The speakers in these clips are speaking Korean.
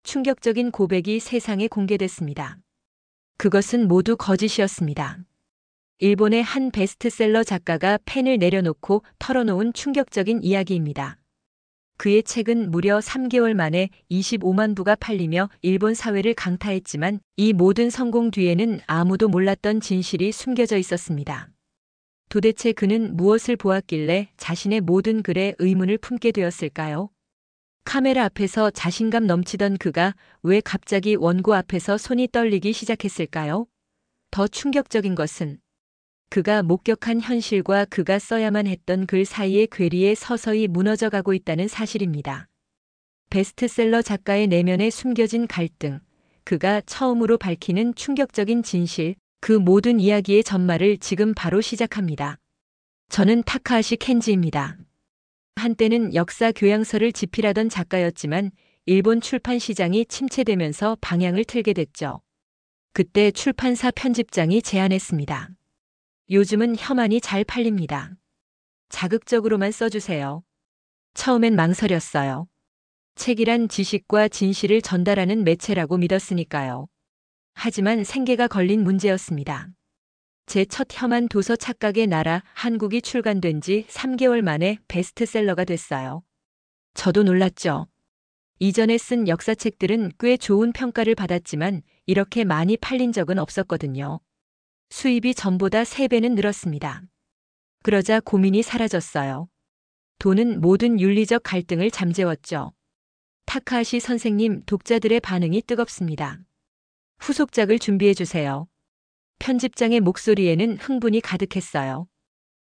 충격적인 고백이 세상에 공개됐습니다. 그것은 모두 거짓이었습니다. 일본의 한 베스트셀러 작가가 펜을 내려놓고 털어놓은 충격적인 이야기입니다. 그의 책은 무려 3개월 만에 25만 부가 팔리며 일본 사회를 강타했지만 이 모든 성공 뒤에는 아무도 몰랐던 진실이 숨겨져 있었습니다. 도대체 그는 무엇을 보았길래 자신의 모든 글에 의문을 품게 되었을까요? 카메라 앞에서 자신감 넘치던 그가 왜 갑자기 원고 앞에서 손이 떨리기 시작했을까요? 더 충격적인 것은 그가 목격한 현실과 그가 써야만 했던 글 사이의 괴리에 서서히 무너져가고 있다는 사실입니다. 베스트셀러 작가의 내면에 숨겨진 갈등, 그가 처음으로 밝히는 충격적인 진실, 그 모든 이야기의 전말을 지금 바로 시작합니다. 저는 타카하시 켄지입니다. 한때는 역사 교양서를 집필하던 작가였지만 일본 출판 시장이 침체되면서 방향을 틀게 됐죠. 그때 출판사 편집장이 제안했습니다. 요즘은 혐한이 잘 팔립니다. 자극적으로만 써주세요. 처음엔 망설였어요. 책이란 지식과 진실을 전달하는 매체라고 믿었으니까요. 하지만 생계가 걸린 문제였습니다. 제 첫 혐한 도서 착각의 나라 한국이 출간된 지 3개월 만에 베스트셀러가 됐어요. 저도 놀랐죠. 이전에 쓴 역사책들은 꽤 좋은 평가를 받았지만 이렇게 많이 팔린 적은 없었거든요. 수입이 전보다 3배는 늘었습니다. 그러자 고민이 사라졌어요. 돈은 모든 윤리적 갈등을 잠재웠죠. 타카하시 선생님, 독자들의 반응이 뜨겁습니다. 후속작을 준비해주세요. 편집장의 목소리에는 흥분이 가득했어요.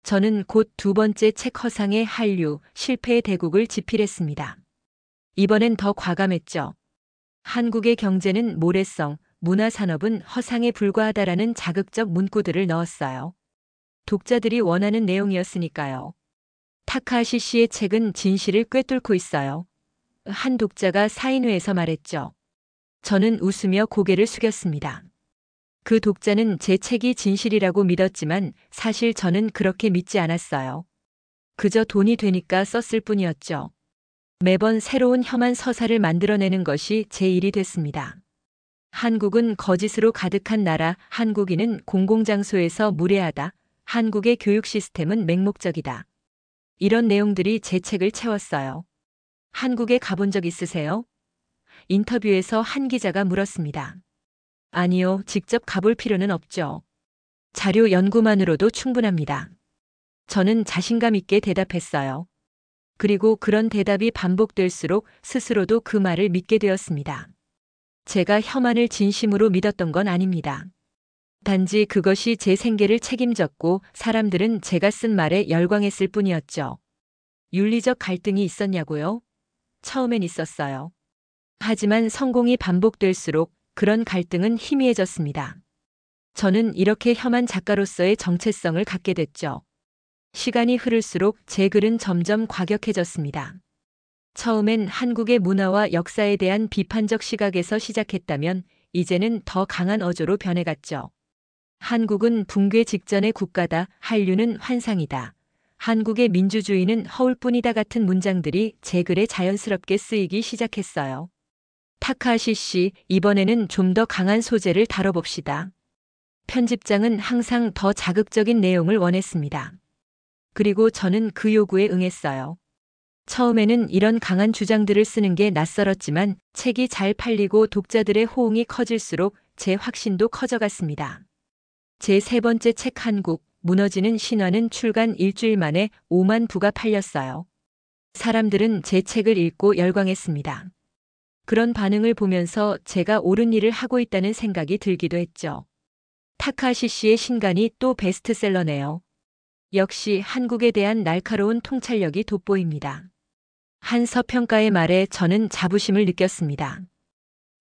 저는 곧 2번째 책 허상의 한류, 실패의 대국을 집필했습니다. 이번엔 더 과감했죠. 한국의 경제는 모래성, 문화산업은 허상에 불과하다라는 자극적 문구들을 넣었어요. 독자들이 원하는 내용이었으니까요. 타카하시 씨의 책은 진실을 꿰뚫고 있어요. 한 독자가 사인회에서 말했죠. 저는 웃으며 고개를 숙였습니다. 그 독자는 제 책이 진실이라고 믿었지만 사실 저는 그렇게 믿지 않았어요. 그저 돈이 되니까 썼을 뿐이었죠. 매번 새로운 혐한 서사를 만들어내는 것이 제 일이 됐습니다. 한국은 거짓으로 가득한 나라, 한국인은 공공장소에서 무례하다, 한국의 교육 시스템은 맹목적이다. 이런 내용들이 제 책을 채웠어요. 한국에 가본 적 있으세요? 인터뷰에서 한 기자가 물었습니다. 아니요, 직접 가볼 필요는 없죠. 자료 연구만으로도 충분합니다. 저는 자신감 있게 대답했어요. 그리고 그런 대답이 반복될수록 스스로도 그 말을 믿게 되었습니다. 제가 혐한을 진심으로 믿었던 건 아닙니다. 단지 그것이 제 생계를 책임졌고 사람들은 제가 쓴 말에 열광했을 뿐이었죠. 윤리적 갈등이 있었냐고요? 처음엔 있었어요. 하지만 성공이 반복될수록 그런 갈등은 희미해졌습니다. 저는 이렇게 혐한 작가로서의 정체성을 갖게 됐죠. 시간이 흐를수록 제 글은 점점 과격해졌습니다. 처음엔 한국의 문화와 역사에 대한 비판적 시각에서 시작했다면 이제는 더 강한 어조로 변해갔죠. 한국은 붕괴 직전의 국가다, 한류는 환상이다. 한국의 민주주의는 허울뿐이다 같은 문장들이 제 글에 자연스럽게 쓰이기 시작했어요. 타카하시 씨, 이번에는 좀 더 강한 소재를 다뤄봅시다. 편집장은 항상 더 자극적인 내용을 원했습니다. 그리고 저는 그 요구에 응했어요. 처음에는 이런 강한 주장들을 쓰는 게 낯설었지만 책이 잘 팔리고 독자들의 호응이 커질수록 제 확신도 커져갔습니다. 제 3번째 책 한국, 무너지는 신화는 출간 일주일 만에 5만 부가 팔렸어요. 사람들은 제 책을 읽고 열광했습니다. 그런 반응을 보면서 제가 옳은 일을 하고 있다는 생각이 들기도 했죠. 타카하시 씨의 신간이 또 베스트셀러네요. 역시 한국에 대한 날카로운 통찰력이 돋보입니다. 한 서평가의 말에 저는 자부심을 느꼈습니다.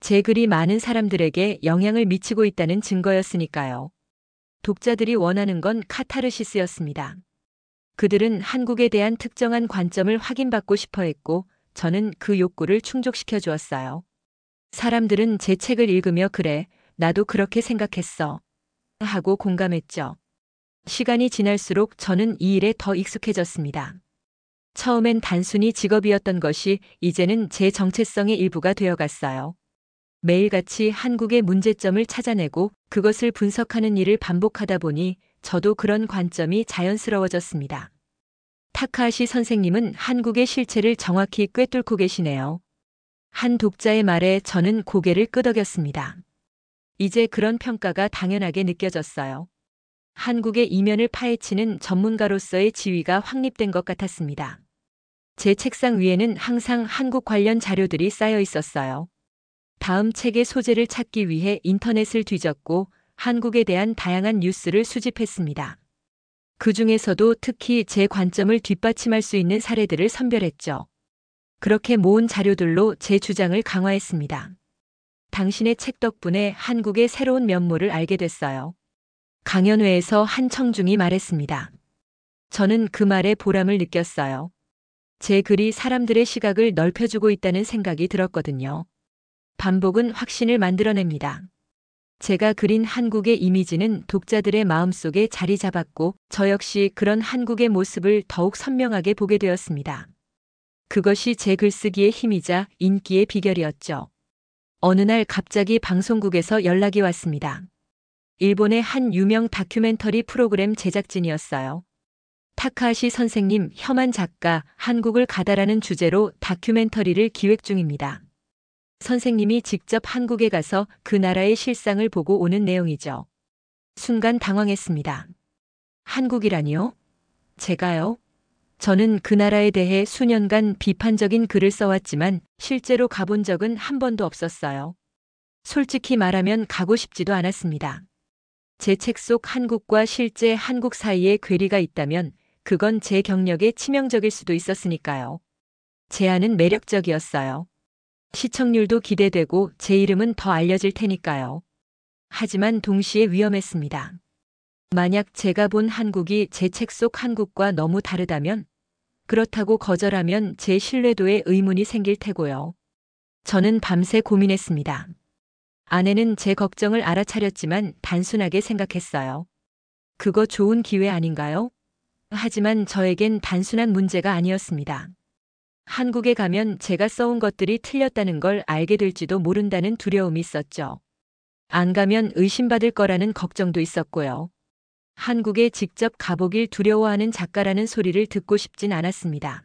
제 글이 많은 사람들에게 영향을 미치고 있다는 증거였으니까요. 독자들이 원하는 건 카타르시스였습니다. 그들은 한국에 대한 특정한 관점을 확인받고 싶어 했고 저는 그 욕구를 충족시켜 주었어요. 사람들은 제 책을 읽으며 그래, 나도 그렇게 생각했어. 하고 공감했죠. 시간이 지날수록 저는 이 일에 더 익숙해졌습니다. 처음엔 단순히 직업이었던 것이 이제는 제 정체성의 일부가 되어갔어요. 매일같이 한국의 문제점을 찾아내고 그것을 분석하는 일을 반복하다 보니 저도 그런 관점이 자연스러워졌습니다. 타카하시 선생님은 한국의 실체를 정확히 꿰뚫고 계시네요. 한 독자의 말에 저는 고개를 끄덕였습니다. 이제 그런 평가가 당연하게 느껴졌어요. 한국의 이면을 파헤치는 전문가로서의 지위가 확립된 것 같았습니다. 제 책상 위에는 항상 한국 관련 자료들이 쌓여 있었어요. 다음 책의 소재를 찾기 위해 인터넷을 뒤졌고 한국에 대한 다양한 뉴스를 수집했습니다. 그 중에서도 특히 제 관점을 뒷받침할 수 있는 사례들을 선별했죠. 그렇게 모은 자료들로 제 주장을 강화했습니다. 당신의 책 덕분에 한국의 새로운 면모를 알게 됐어요. 강연회에서 한 청중이 말했습니다. 저는 그 말에 보람을 느꼈어요. 제 글이 사람들의 시각을 넓혀주고 있다는 생각이 들었거든요. 반복은 확신을 만들어냅니다. 제가 그린 한국의 이미지는 독자들의 마음속에 자리 잡았고 저 역시 그런 한국의 모습을 더욱 선명하게 보게 되었습니다. 그것이 제 글쓰기의 힘이자 인기의 비결이었죠. 어느 날 갑자기 방송국에서 연락이 왔습니다. 일본의 한 유명 다큐멘터리 프로그램 제작진이었어요. 타카하시 선생님, 혐한 작가, 한국을 가다라는 주제로 다큐멘터리를 기획 중입니다. 선생님이 직접 한국에 가서 그 나라의 실상을 보고 오는 내용이죠. 순간 당황했습니다. 한국이라니요? 제가요? 저는 그 나라에 대해 수년간 비판적인 글을 써왔지만 실제로 가본 적은 한 번도 없었어요. 솔직히 말하면 가고 싶지도 않았습니다. 제 책 속 한국과 실제 한국 사이에 괴리가 있다면 그건 제 경력에 치명적일 수도 있었으니까요. 제안은 매력적이었어요. 시청률도 기대되고 제 이름은 더 알려질 테니까요. 하지만 동시에 위험했습니다. 만약 제가 본 한국이 제 책 속 한국과 너무 다르다면, 그렇다고 거절하면 제 신뢰도에 의문이 생길 테고요. 저는 밤새 고민했습니다. 아내는 제 걱정을 알아차렸지만 단순하게 생각했어요. 그거 좋은 기회 아닌가요? 하지만 저에겐 단순한 문제가 아니었습니다. 한국에 가면 제가 써온 것들이 틀렸다는 걸 알게 될지도 모른다는 두려움이 있었죠. 안 가면 의심받을 거라는 걱정도 있었고요. 한국에 직접 가보길 두려워하는 작가라는 소리를 듣고 싶진 않았습니다.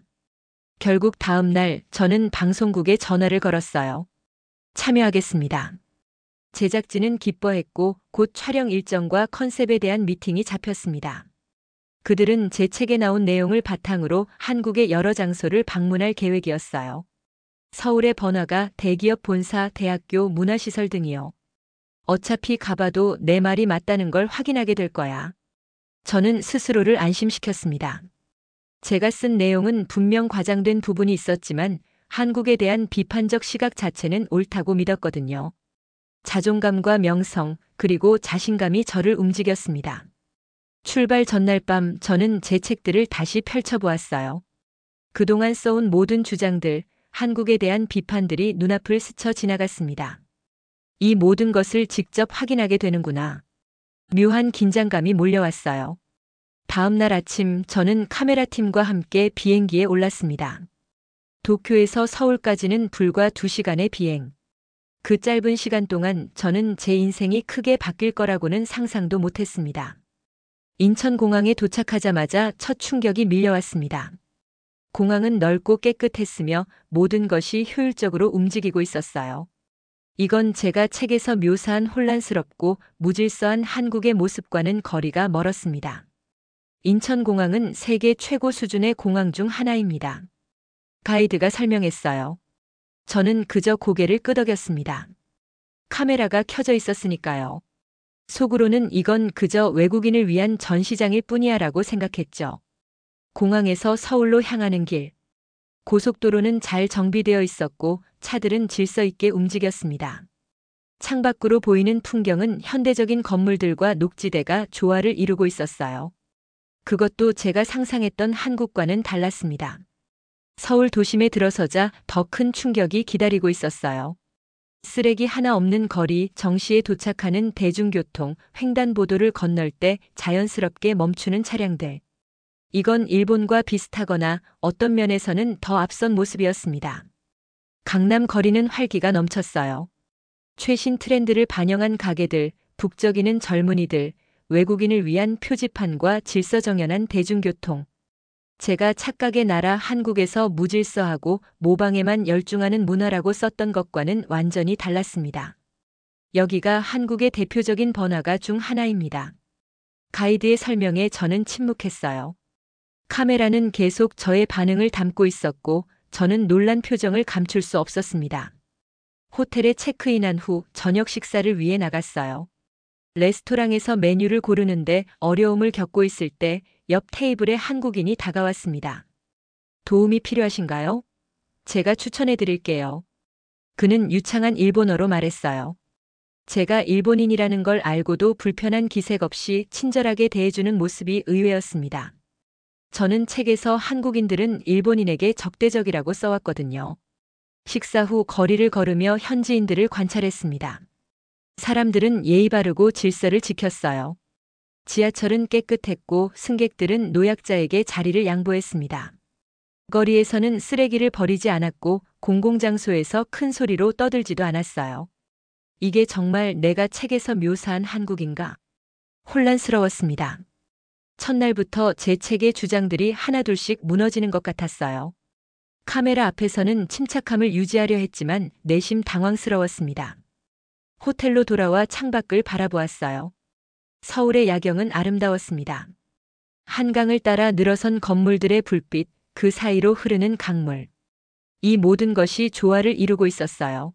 결국 다음 날 저는 방송국에 전화를 걸었어요. 참여하겠습니다. 제작진은 기뻐했고 곧 촬영 일정과 컨셉에 대한 미팅이 잡혔습니다. 그들은 제 책에 나온 내용을 바탕으로 한국의 여러 장소를 방문할 계획이었어요. 서울의 번화가, 대기업 본사, 대학교, 문화시설 등이요. 어차피 가봐도 내 말이 맞다는 걸 확인하게 될 거야. 저는 스스로를 안심시켰습니다. 제가 쓴 내용은 분명 과장된 부분이 있었지만 한국에 대한 비판적 시각 자체는 옳다고 믿었거든요. 자존감과 명성, 그리고 자신감이 저를 움직였습니다. 출발 전날 밤 저는 제 책들을 다시 펼쳐보았어요. 그동안 써온 모든 주장들, 한국에 대한 비판들이 눈앞을 스쳐 지나갔습니다. 이 모든 것을 직접 확인하게 되는구나. 묘한 긴장감이 몰려왔어요. 다음 날 아침 저는 카메라팀과 함께 비행기에 올랐습니다. 도쿄에서 서울까지는 불과 2시간의 비행. 그 짧은 시간 동안 저는 제 인생이 크게 바뀔 거라고는 상상도 못했습니다. 인천공항에 도착하자마자 첫 충격이 밀려왔습니다. 공항은 넓고 깨끗했으며 모든 것이 효율적으로 움직이고 있었어요. 이건 제가 책에서 묘사한 혼란스럽고 무질서한 한국의 모습과는 거리가 멀었습니다. 인천공항은 세계 최고 수준의 공항 중 하나입니다. 가이드가 설명했어요. 저는 그저 고개를 끄덕였습니다. 카메라가 켜져 있었으니까요. 속으로는 이건 그저 외국인을 위한 전시장일 뿐이야라고 생각했죠. 공항에서 서울로 향하는 길. 고속도로는 잘 정비되어 있었고 차들은 질서 있게 움직였습니다. 창밖으로 보이는 풍경은 현대적인 건물들과 녹지대가 조화를 이루고 있었어요. 그것도 제가 상상했던 한국과는 달랐습니다. 서울 도심에 들어서자 더 큰 충격이 기다리고 있었어요. 쓰레기 하나 없는 거리, 정시에 도착하는 대중교통, 횡단보도를 건널 때 자연스럽게 멈추는 차량들. 이건 일본과 비슷하거나 어떤 면에서는 더 앞선 모습이었습니다. 강남 거리는 활기가 넘쳤어요. 최신 트렌드를 반영한 가게들, 북적이는 젊은이들, 외국인을 위한 표지판과 질서정연한 대중교통. 제가 착각의 나라 한국에서 무질서하고 모방에만 열중하는 문화라고 썼던 것과는 완전히 달랐습니다. 여기가 한국의 대표적인 번화가 중 하나입니다. 가이드의 설명에 저는 침묵했어요. 카메라는 계속 저의 반응을 담고 있었고 저는 놀란 표정을 감출 수 없었습니다. 호텔에 체크인한 후 저녁 식사를 위해 나갔어요. 레스토랑에서 메뉴를 고르는데 어려움을 겪고 있을 때 옆 테이블에 한국인이 다가왔습니다. 도움이 필요하신가요? 제가 추천해 드릴게요. 그는 유창한 일본어로 말했어요. 제가 일본인이라는 걸 알고도 불편한 기색 없이 친절하게 대해주는 모습이 의외였습니다. 저는 책에서 한국인들은 일본인에게 적대적이라고 써왔거든요. 식사 후 거리를 걸으며 현지인들을 관찰했습니다. 사람들은 예의 바르고 질서를 지켰어요. 지하철은 깨끗했고 승객들은 노약자에게 자리를 양보했습니다. 거리에서는 쓰레기를 버리지 않았고 공공장소에서 큰 소리로 떠들지도 않았어요. 이게 정말 내가 책에서 묘사한 한국인가? 혼란스러웠습니다. 첫날부터 제 책의 주장들이 하나둘씩 무너지는 것 같았어요. 카메라 앞에서는 침착함을 유지하려 했지만 내심 당황스러웠습니다. 호텔로 돌아와 창밖을 바라보았어요. 서울의 야경은 아름다웠습니다. 한강을 따라 늘어선 건물들의 불빛, 그 사이로 흐르는 강물. 이 모든 것이 조화를 이루고 있었어요.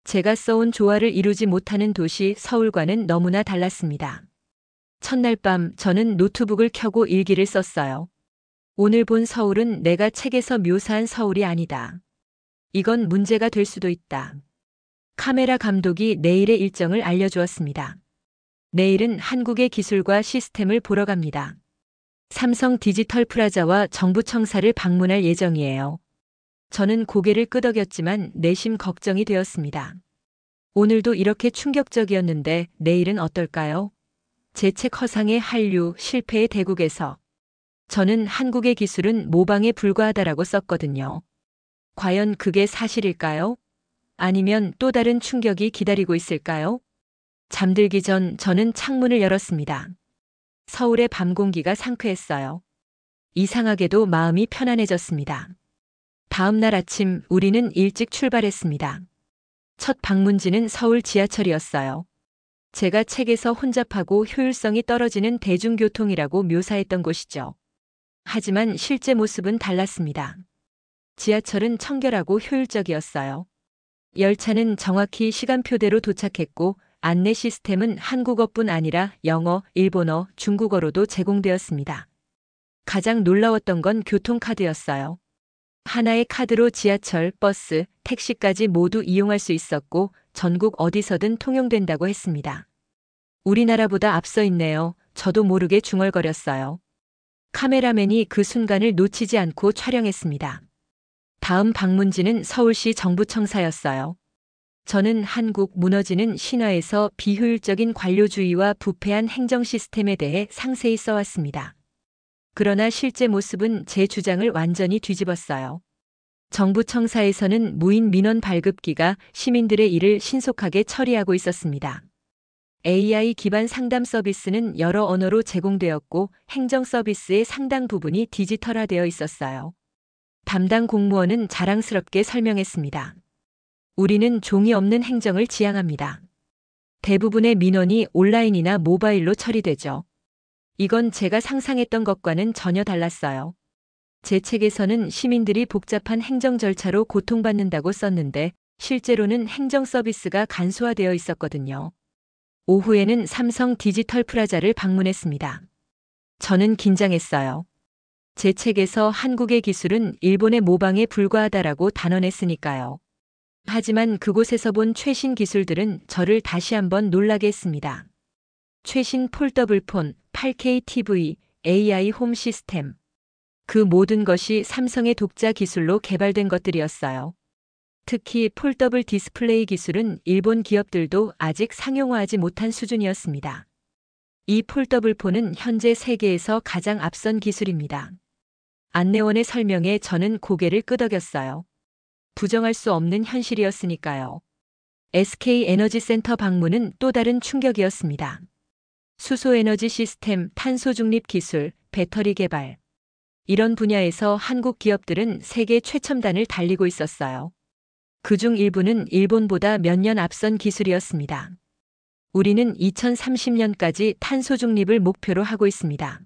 제가 써온 조화를 이루지 못하는 도시 서울과는 너무나 달랐습니다. 첫날 밤 저는 노트북을 켜고 일기를 썼어요. 오늘 본 서울은 내가 책에서 묘사한 서울이 아니다. 이건 문제가 될 수도 있다. 카메라 감독이 내일의 일정을 알려주었습니다. 내일은 한국의 기술과 시스템을 보러 갑니다. 삼성 디지털 프라자와 정부 청사를 방문할 예정이에요. 저는 고개를 끄덕였지만 내심 걱정이 되었습니다. 오늘도 이렇게 충격적이었는데 내일은 어떨까요? 제 책 허상의 한류, 실패의 대국에서. 저는 한국의 기술은 모방에 불과하다라고 썼거든요. 과연 그게 사실일까요? 아니면 또 다른 충격이 기다리고 있을까요? 잠들기 전 저는 창문을 열었습니다. 서울의 밤 공기가 상쾌했어요. 이상하게도 마음이 편안해졌습니다. 다음 날 아침 우리는 일찍 출발했습니다. 첫 방문지는 서울 지하철이었어요. 제가 책에서 혼잡하고 효율성이 떨어지는 대중교통이라고 묘사했던 곳이죠. 하지만 실제 모습은 달랐습니다. 지하철은 청결하고 효율적이었어요. 열차는 정확히 시간표대로 도착했고 안내 시스템은 한국어뿐 아니라 영어, 일본어, 중국어로도 제공되었습니다. 가장 놀라웠던 건 교통카드였어요. 하나의 카드로 지하철, 버스, 택시까지 모두 이용할 수 있었고 전국 어디서든 통용된다고 했습니다. 우리나라보다 앞서 있네요. 저도 모르게 중얼거렸어요. 카메라맨이 그 순간을 놓치지 않고 촬영했습니다. 다음 방문지는 서울시 정부청사였어요. 저는 한국 무너지는 신화에서 비효율적인 관료주의와 부패한 행정 시스템에 대해 상세히 써왔습니다. 그러나 실제 모습은 제 주장을 완전히 뒤집었어요. 정부청사에서는 무인 민원 발급기가 시민들의 일을 신속하게 처리하고 있었습니다. AI 기반 상담 서비스는 여러 언어로 제공되었고 행정 서비스의 상당 부분이 디지털화되어 있었어요. 담당 공무원은 자랑스럽게 설명했습니다. 우리는 종이 없는 행정을 지향합니다. 대부분의 민원이 온라인이나 모바일로 처리되죠. 이건 제가 상상했던 것과는 전혀 달랐어요. 제 책에서는 시민들이 복잡한 행정 절차로 고통받는다고 썼는데 실제로는 행정 서비스가 간소화되어 있었거든요. 오후에는 삼성 디지털 프라자를 방문했습니다. 저는 긴장했어요. 제 책에서 한국의 기술은 일본의 모방에 불과하다라고 단언했으니까요. 하지만 그곳에서 본 최신 기술들은 저를 다시 한번 놀라게 했습니다. 최신 폴더블폰, 8K TV, AI 홈 시스템. 그 모든 것이 삼성의 독자 기술로 개발된 것들이었어요. 특히 폴더블 디스플레이 기술은 일본 기업들도 아직 상용화하지 못한 수준이었습니다. 이 폴더블폰은 현재 세계에서 가장 앞선 기술입니다. 안내원의 설명에 저는 고개를 끄덕였어요. 부정할 수 없는 현실이었으니까요. SK에너지센터 방문은 또 다른 충격이었습니다. 수소에너지 시스템, 탄소 중립 기술, 배터리 개발. 이런 분야에서 한국 기업들은 세계 최첨단을 달리고 있었어요. 그중 일부는 일본보다 몇 년 앞선 기술이었습니다. 우리는 2030년까지 탄소 중립을 목표로 하고 있습니다.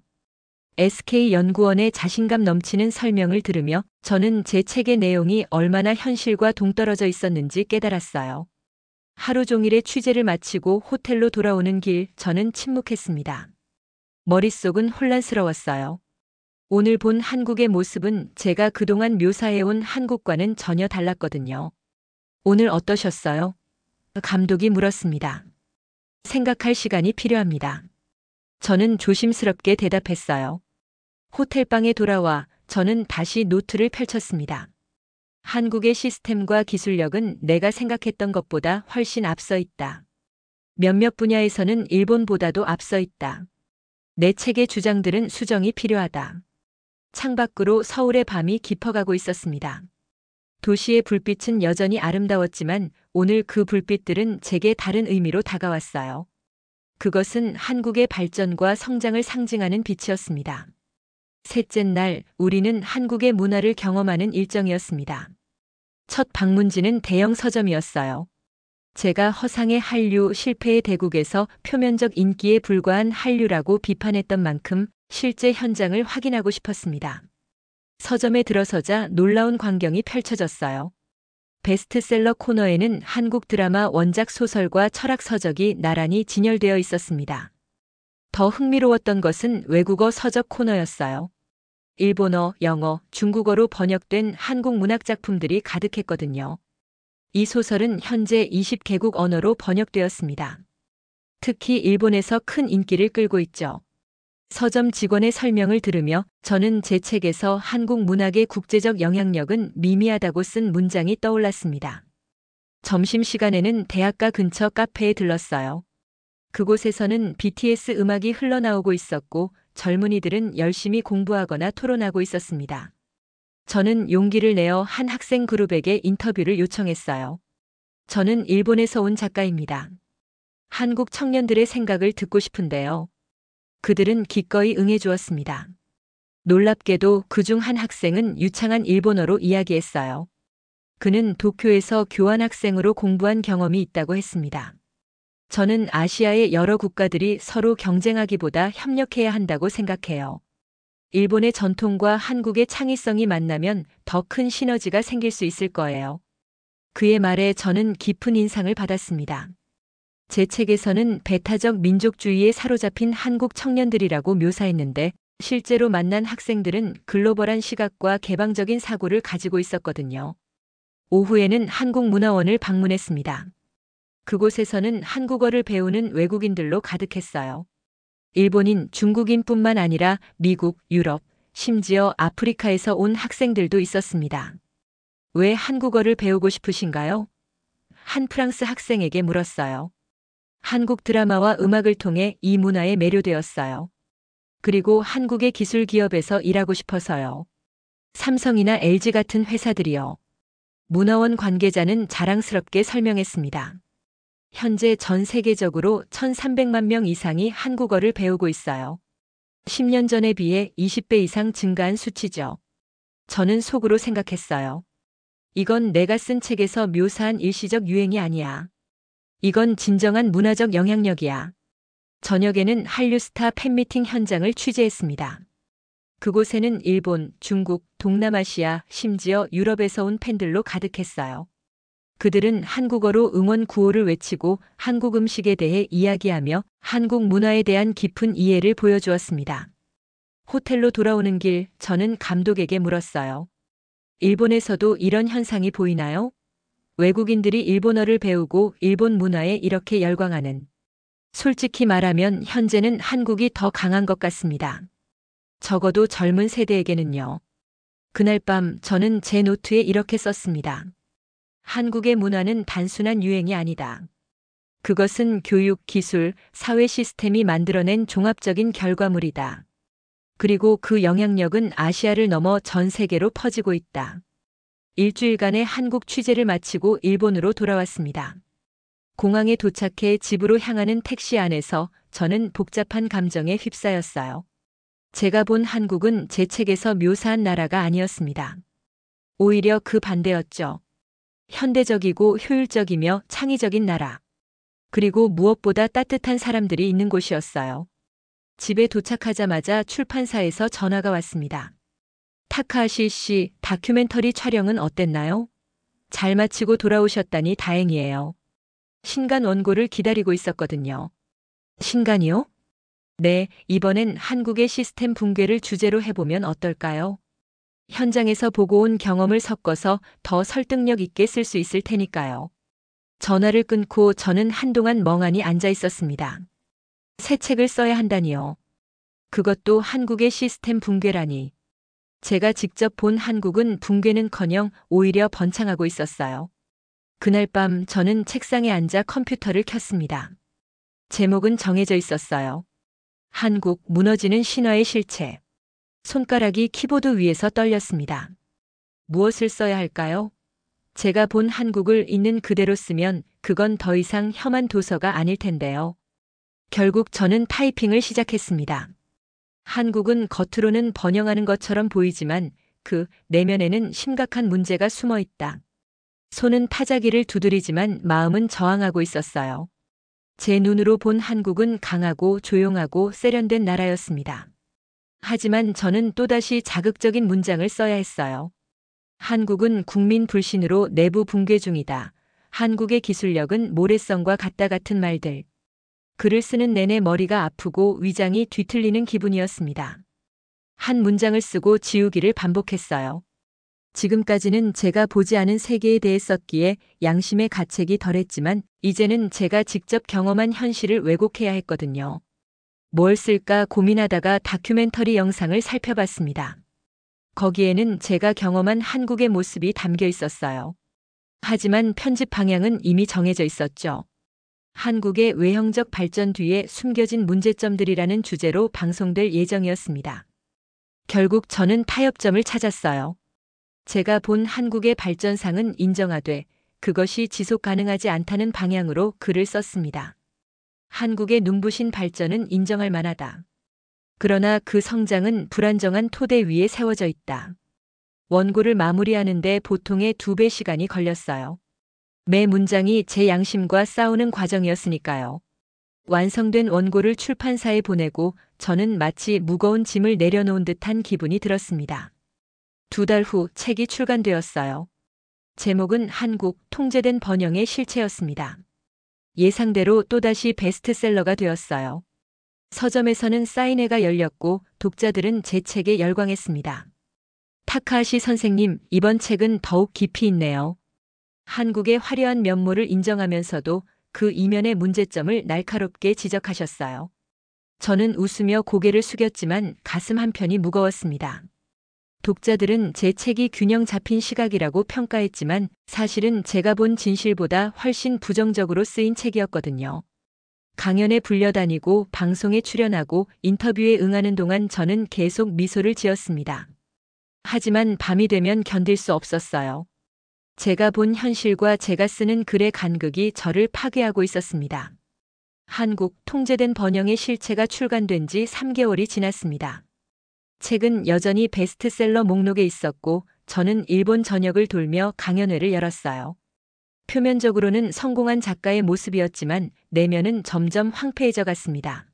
SK연구원의 자신감 넘치는 설명을 들으며 저는 제 책의 내용이 얼마나 현실과 동떨어져 있었는지 깨달았어요. 하루 종일의 취재를 마치고 호텔로 돌아오는 길 저는 침묵했습니다. 머릿속은 혼란스러웠어요. 오늘 본 한국의 모습은 제가 그동안 묘사해온 한국과는 전혀 달랐거든요. 오늘 어떠셨어요? 감독이 물었습니다. 생각할 시간이 필요합니다. 저는 조심스럽게 대답했어요. 호텔방에 돌아와 저는 다시 노트를 펼쳤습니다. 한국의 시스템과 기술력은 내가 생각했던 것보다 훨씬 앞서 있다. 몇몇 분야에서는 일본보다도 앞서 있다. 내 책의 주장들은 수정이 필요하다. 창밖으로 서울의 밤이 깊어가고 있었습니다. 도시의 불빛은 여전히 아름다웠지만 오늘 그 불빛들은 제게 다른 의미로 다가왔어요. 그것은 한국의 발전과 성장을 상징하는 빛이었습니다. 셋째 날, 우리는 한국의 문화를 경험하는 일정이었습니다. 첫 방문지는 대형 서점이었어요. 제가 허상의 한류, 실패의 대국에서 표면적 인기에 불과한 한류라고 비판했던 만큼 실제 현장을 확인하고 싶었습니다. 서점에 들어서자 놀라운 광경이 펼쳐졌어요. 베스트셀러 코너에는 한국 드라마 원작 소설과 철학 서적이 나란히 진열되어 있었습니다. 더 흥미로웠던 것은 외국어 서적 코너였어요. 일본어, 영어, 중국어로 번역된 한국 문학 작품들이 가득했거든요. 이 소설은 현재 20개국 언어로 번역되었습니다. 특히 일본에서 큰 인기를 끌고 있죠. 서점 직원의 설명을 들으며 저는 제 책에서 한국 문학의 국제적 영향력은 미미하다고 쓴 문장이 떠올랐습니다. 점심시간에는 대학가 근처 카페에 들렀어요. 그곳에서는 BTS 음악이 흘러나오고 있었고 젊은이들은 열심히 공부하거나 토론하고 있었습니다. 저는 용기를 내어 한 학생 그룹에게 인터뷰를 요청했어요. 저는 일본에서 온 작가입니다. 한국 청년들의 생각을 듣고 싶은데요. 그들은 기꺼이 응해주었습니다. 놀랍게도 그중 한 학생은 유창한 일본어로 이야기했어요. 그는 도쿄에서 교환학생으로 공부한 경험이 있다고 했습니다. 저는 아시아의 여러 국가들이 서로 경쟁하기보다 협력해야 한다고 생각해요. 일본의 전통과 한국의 창의성이 만나면 더 큰 시너지가 생길 수 있을 거예요. 그의 말에 저는 깊은 인상을 받았습니다. 제 책에서는 배타적 민족주의에 사로잡힌 한국 청년들이라고 묘사했는데 실제로 만난 학생들은 글로벌한 시각과 개방적인 사고를 가지고 있었거든요. 오후에는 한국문화원을 방문했습니다. 그곳에서는 한국어를 배우는 외국인들로 가득했어요. 일본인, 중국인뿐만 아니라 미국, 유럽, 심지어 아프리카에서 온 학생들도 있었습니다. 왜 한국어를 배우고 싶으신가요? 한 프랑스 학생에게 물었어요. 한국 드라마와 음악을 통해 이 문화에 매료되었어요. 그리고 한국의 기술 기업에서 일하고 싶어서요. 삼성이나 LG 같은 회사들이요. 문화원 관계자는 자랑스럽게 설명했습니다. 현재 전 세계적으로 1,300만 명 이상이 한국어를 배우고 있어요. 10년 전에 비해 20배 이상 증가한 수치죠. 저는 속으로 생각했어요. 이건 내가 쓴 책에서 묘사한 일시적 유행이 아니야. 이건 진정한 문화적 영향력이야. 저녁에는 한류 스타 팬미팅 현장을 취재했습니다. 그곳에는 일본, 중국, 동남아시아, 심지어 유럽에서 온 팬들로 가득했어요. 그들은 한국어로 응원 구호를 외치고 한국 음식에 대해 이야기하며 한국 문화에 대한 깊은 이해를 보여주었습니다. 호텔로 돌아오는 길, 저는 감독에게 물었어요. 일본에서도 이런 현상이 보이나요? 외국인들이 일본어를 배우고 일본 문화에 이렇게 열광하는. 솔직히 말하면 현재는 한국이 더 강한 것 같습니다. 적어도 젊은 세대에게는요. 그날 밤 저는 제 노트에 이렇게 썼습니다. 한국의 문화는 단순한 유행이 아니다. 그것은 교육, 기술, 사회 시스템이 만들어낸 종합적인 결과물이다. 그리고 그 영향력은 아시아를 넘어 전 세계로 퍼지고 있다. 일주일간의 한국 취재를 마치고 일본으로 돌아왔습니다. 공항에 도착해 집으로 향하는 택시 안에서 저는 복잡한 감정에 휩싸였어요. 제가 본 한국은 제 책에서 묘사한 나라가 아니었습니다. 오히려 그 반대였죠. 현대적이고 효율적이며 창의적인 나라. 그리고 무엇보다 따뜻한 사람들이 있는 곳이었어요. 집에 도착하자마자 출판사에서 전화가 왔습니다. 타카하시 씨, 다큐멘터리 촬영은 어땠나요? 잘 마치고 돌아오셨다니 다행이에요. 신간 원고를 기다리고 있었거든요. 신간이요? 네, 이번엔 한국의 시스템 붕괴를 주제로 해보면 어떨까요? 현장에서 보고 온 경험을 섞어서 더 설득력 있게 쓸 수 있을 테니까요. 전화를 끊고 저는 한동안 멍하니 앉아 있었습니다. 새 책을 써야 한다니요. 그것도 한국의 시스템 붕괴라니. 제가 직접 본 한국은 붕괴는커녕 오히려 번창하고 있었어요. 그날 밤 저는 책상에 앉아 컴퓨터를 켰습니다. 제목은 정해져 있었어요. 한국 무너지는 신화의 실체. 손가락이 키보드 위에서 떨렸습니다. 무엇을 써야 할까요? 제가 본 한국을 있는 그대로 쓰면 그건 더 이상 험한 도서가 아닐 텐데요. 결국 저는 타이핑을 시작했습니다. 한국은 겉으로는 번영하는 것처럼 보이지만 그 내면에는 심각한 문제가 숨어 있다. 손은 타자기를 두드리지만 마음은 저항하고 있었어요. 제 눈으로 본 한국은 강하고 조용하고 세련된 나라였습니다. 하지만 저는 또다시 자극적인 문장을 써야 했어요. 한국은 국민 불신으로 내부 붕괴 중이다. 한국의 기술력은 모래성과 같다 같은 말들. 글을 쓰는 내내 머리가 아프고 위장이 뒤틀리는 기분이었습니다. 한 문장을 쓰고 지우기를 반복했어요. 지금까지는 제가 보지 않은 세계에 대해 썼기에 양심의 가책이 덜했지만 이제는 제가 직접 경험한 현실을 왜곡해야 했거든요. 뭘 쓸까 고민하다가 다큐멘터리 영상을 살펴봤습니다. 거기에는 제가 경험한 한국의 모습이 담겨 있었어요. 하지만 편집 방향은 이미 정해져 있었죠. 한국의 외형적 발전 뒤에 숨겨진 문제점들이라는 주제로 방송될 예정이었습니다. 결국 저는 타협점을 찾았어요. 제가 본 한국의 발전상은 인정하되 그것이 지속 가능하지 않다는 방향으로 글을 썼습니다. 한국의 눈부신 발전은 인정할 만하다. 그러나 그 성장은 불안정한 토대 위에 세워져 있다. 원고를 마무리하는데 보통의 2배 시간이 걸렸어요. 매 문장이 제 양심과 싸우는 과정이었으니까요. 완성된 원고를 출판사에 보내고 저는 마치 무거운 짐을 내려놓은 듯한 기분이 들었습니다. 2달 후 책이 출간되었어요. 제목은 한국 통제된 번영의 실체였습니다. 예상대로 또다시 베스트셀러가 되었어요. 서점에서는 사인회가 열렸고 독자들은 제 책에 열광했습니다. 타카하시 선생님, 이번 책은 더욱 깊이 있네요. 한국의 화려한 면모를 인정하면서도 그 이면의 문제점을 날카롭게 지적하셨어요. 저는 웃으며 고개를 숙였지만 가슴 한편이 무거웠습니다. 독자들은 제 책이 균형 잡힌 시각이라고 평가했지만 사실은 제가 본 진실보다 훨씬 부정적으로 쓰인 책이었거든요. 강연에 불려다니고 방송에 출연하고 인터뷰에 응하는 동안 저는 계속 미소를 지었습니다. 하지만 밤이 되면 견딜 수 없었어요. 제가 본 현실과 제가 쓰는 글의 간극이 저를 파괴하고 있었습니다. 한국 통제된 번영의 실체가 출간된 지 3개월이 지났습니다. 책은 여전히 베스트셀러 목록에 있었고 저는 일본 전역을 돌며 강연회를 열었어요. 표면적으로는 성공한 작가의 모습이었지만 내면은 점점 황폐해져 갔습니다.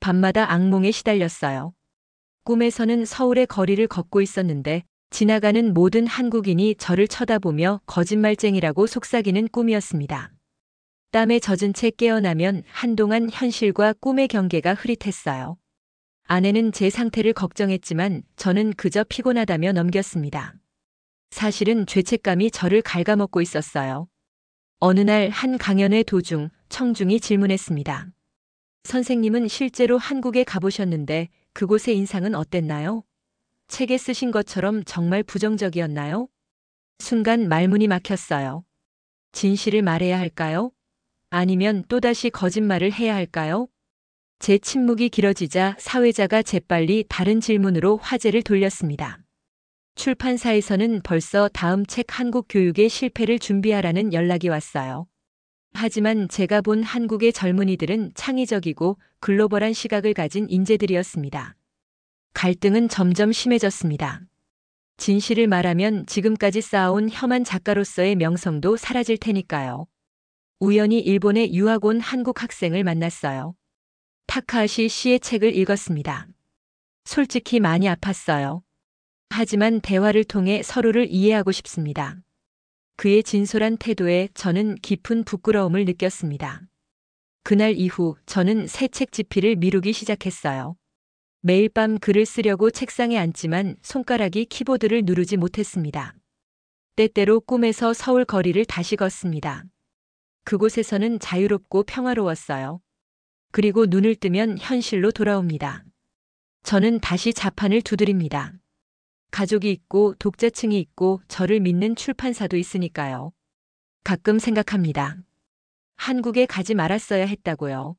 밤마다 악몽에 시달렸어요. 꿈에서는 서울의 거리를 걷고 있었는데 지나가는 모든 한국인이 저를 쳐다보며 거짓말쟁이라고 속삭이는 꿈이었습니다. 땀에 젖은 채 깨어나면 한동안 현실과 꿈의 경계가 흐릿했어요. 아내는 제 상태를 걱정했지만 저는 그저 피곤하다며 넘겼습니다. 사실은 죄책감이 저를 갉아먹고 있었어요. 어느 날 한 강연회 도중 청중이 질문했습니다. 선생님은 실제로 한국에 가보셨는데 그곳의 인상은 어땠나요? 책에 쓰신 것처럼 정말 부정적이었나요? 순간 말문이 막혔어요. 진실을 말해야 할까요? 아니면 또다시 거짓말을 해야 할까요? 제 침묵이 길어지자 사회자가 재빨리 다른 질문으로 화제를 돌렸습니다. 출판사에서는 벌써 다음 책 한국 교육의 실패를 준비하라는 연락이 왔어요. 하지만 제가 본 한국의 젊은이들은 창의적이고 글로벌한 시각을 가진 인재들이었습니다. 갈등은 점점 심해졌습니다. 진실을 말하면 지금까지 쌓아온 혐한 작가로서의 명성도 사라질 테니까요. 우연히 일본에 유학 온 한국 학생을 만났어요. 타카하시 씨의 책을 읽었습니다. 솔직히 많이 아팠어요. 하지만 대화를 통해 서로를 이해하고 싶습니다. 그의 진솔한 태도에 저는 깊은 부끄러움을 느꼈습니다. 그날 이후 저는 새 책 집필을 미루기 시작했어요. 매일 밤 글을 쓰려고 책상에 앉지만 손가락이 키보드를 누르지 못했습니다. 때때로 꿈에서 서울 거리를 다시 걷습니다. 그곳에서는 자유롭고 평화로웠어요. 그리고 눈을 뜨면 현실로 돌아옵니다. 저는 다시 자판을 두드립니다. 가족이 있고 독자층이 있고 저를 믿는 출판사도 있으니까요. 가끔 생각합니다. 한국에 가지 말았어야 했다고요.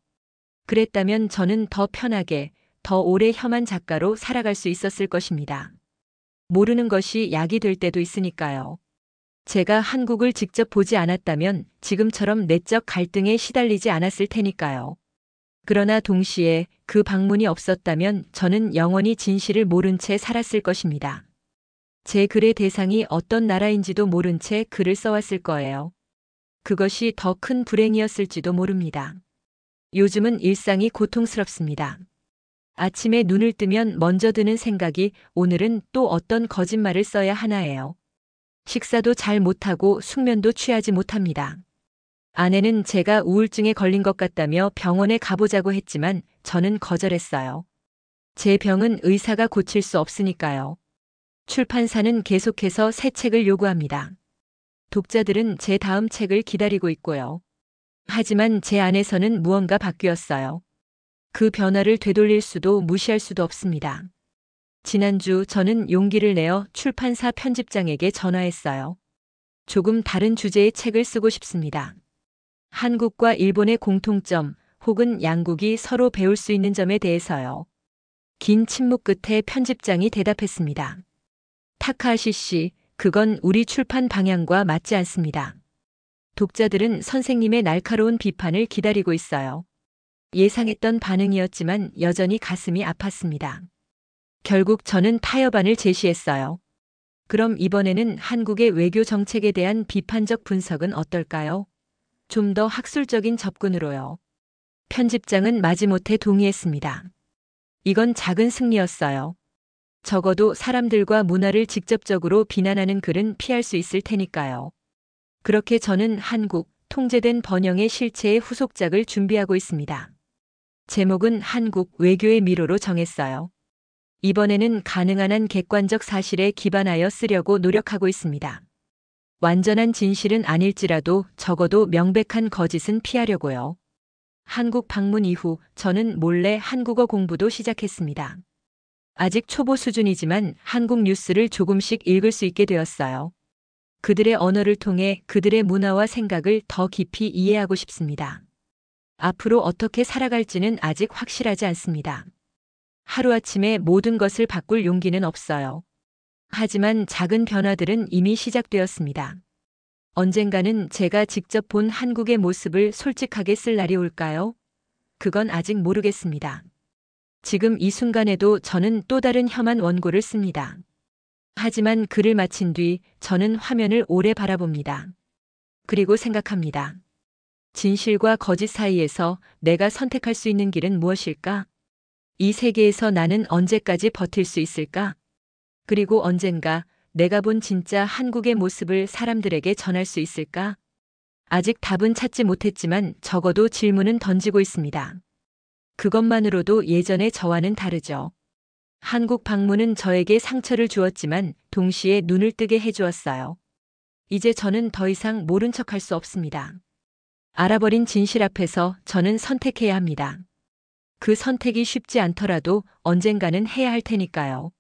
그랬다면 저는 더 편하게, 더 오래 혐한 작가로 살아갈 수 있었을 것입니다. 모르는 것이 약이 될 때도 있으니까요. 제가 한국을 직접 보지 않았다면 지금처럼 내적 갈등에 시달리지 않았을 테니까요. 그러나 동시에 그 방문이 없었다면 저는 영원히 진실을 모른 채 살았을 것입니다. 제 글의 대상이 어떤 나라인지도 모른 채 글을 써왔을 거예요. 그것이 더 큰 불행이었을지도 모릅니다. 요즘은 일상이 고통스럽습니다. 아침에 눈을 뜨면 먼저 드는 생각이 오늘은 또 어떤 거짓말을 써야 하나예요. 식사도 잘 못하고 숙면도 취하지 못합니다. 아내는 제가 우울증에 걸린 것 같다며 병원에 가보자고 했지만 저는 거절했어요. 제 병은 의사가 고칠 수 없으니까요. 출판사는 계속해서 새 책을 요구합니다. 독자들은 제 다음 책을 기다리고 있고요. 하지만 제 안에서는 무언가 바뀌었어요. 그 변화를 되돌릴 수도 무시할 수도 없습니다. 지난주 저는 용기를 내어 출판사 편집장에게 전화했어요. 조금 다른 주제의 책을 쓰고 싶습니다. 한국과 일본의 공통점 혹은 양국이 서로 배울 수 있는 점에 대해서요. 긴 침묵 끝에 편집장이 대답했습니다. 타카하시 씨, 그건 우리 출판 방향과 맞지 않습니다. 독자들은 선생님의 날카로운 비판을 기다리고 있어요. 예상했던 반응이었지만 여전히 가슴이 아팠습니다. 결국 저는 타협안을 제시했어요. 그럼 이번에는 한국의 외교 정책에 대한 비판적 분석은 어떨까요? 좀 더 학술적인 접근으로요. 편집장은 마지못해 동의했습니다. 이건 작은 승리였어요. 적어도 사람들과 문화를 직접적으로 비난하는 글은 피할 수 있을 테니까요. 그렇게 저는 한국 통제된 번영의 실체의 후속작을 준비하고 있습니다. 제목은 한국 외교의 미로로 정했어요. 이번에는 가능한 한 객관적 사실에 기반하여 쓰려고 노력하고 있습니다. 완전한 진실은 아닐지라도 적어도 명백한 거짓은 피하려고요. 한국 방문 이후 저는 몰래 한국어 공부도 시작했습니다. 아직 초보 수준이지만 한국 뉴스를 조금씩 읽을 수 있게 되었어요. 그들의 언어를 통해 그들의 문화와 생각을 더 깊이 이해하고 싶습니다. 앞으로 어떻게 살아갈지는 아직 확실하지 않습니다. 하루아침에 모든 것을 바꿀 용기는 없어요. 하지만 작은 변화들은 이미 시작되었습니다. 언젠가는 제가 직접 본 한국의 모습을 솔직하게 쓸 날이 올까요? 그건 아직 모르겠습니다. 지금 이 순간에도 저는 또 다른 혐한 원고를 씁니다. 하지만 글을 마친 뒤 저는 화면을 오래 바라봅니다. 그리고 생각합니다. 진실과 거짓 사이에서 내가 선택할 수 있는 길은 무엇일까? 이 세계에서 나는 언제까지 버틸 수 있을까? 그리고 언젠가 내가 본 진짜 한국의 모습을 사람들에게 전할 수 있을까? 아직 답은 찾지 못했지만 적어도 질문은 던지고 있습니다. 그것만으로도 예전의 저와는 다르죠. 한국 방문은 저에게 상처를 주었지만 동시에 눈을 뜨게 해주었어요. 이제 저는 더 이상 모른 척할 수 없습니다. 알아버린 진실 앞에서 저는 선택해야 합니다. 그 선택이 쉽지 않더라도 언젠가는 해야 할 테니까요.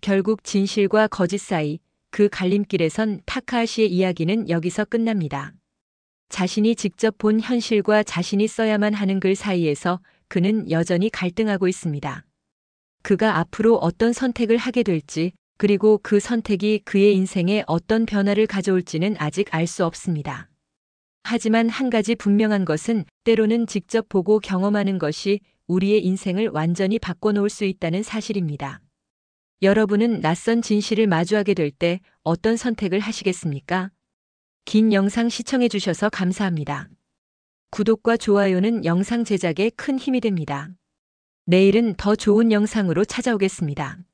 결국 진실과 거짓 사이 그 갈림길에선 타카하시의 이야기는 여기서 끝납니다. 자신이 직접 본 현실과 자신이 써야만 하는 글 사이에서 그는 여전히 갈등하고 있습니다. 그가 앞으로 어떤 선택을 하게 될지, 그리고 그 선택이 그의 인생에 어떤 변화를 가져올지는 아직 알 수 없습니다. 하지만 한 가지 분명한 것은 때로는 직접 보고 경험하는 것이 우리의 인생을 완전히 바꿔놓을 수 있다는 사실입니다. 여러분은 낯선 진실을 마주하게 될 때 어떤 선택을 하시겠습니까? 긴 영상 시청해 주셔서 감사합니다. 구독과 좋아요는 영상 제작에 큰 힘이 됩니다. 내일은 더 좋은 영상으로 찾아오겠습니다.